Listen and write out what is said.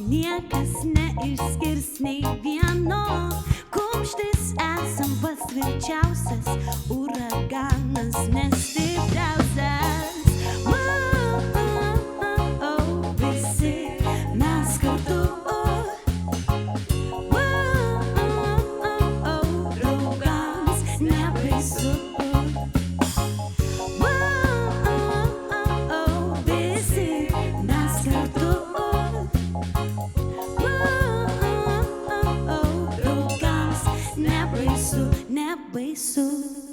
niekas neišskirs nei vieno. Kumštis esam pats tvirčiausias, uraganas nestipriausias. Visi mes kartu. Draugams nebaisu. Visi mes kartu. Draugams nebaisu, nebaisu.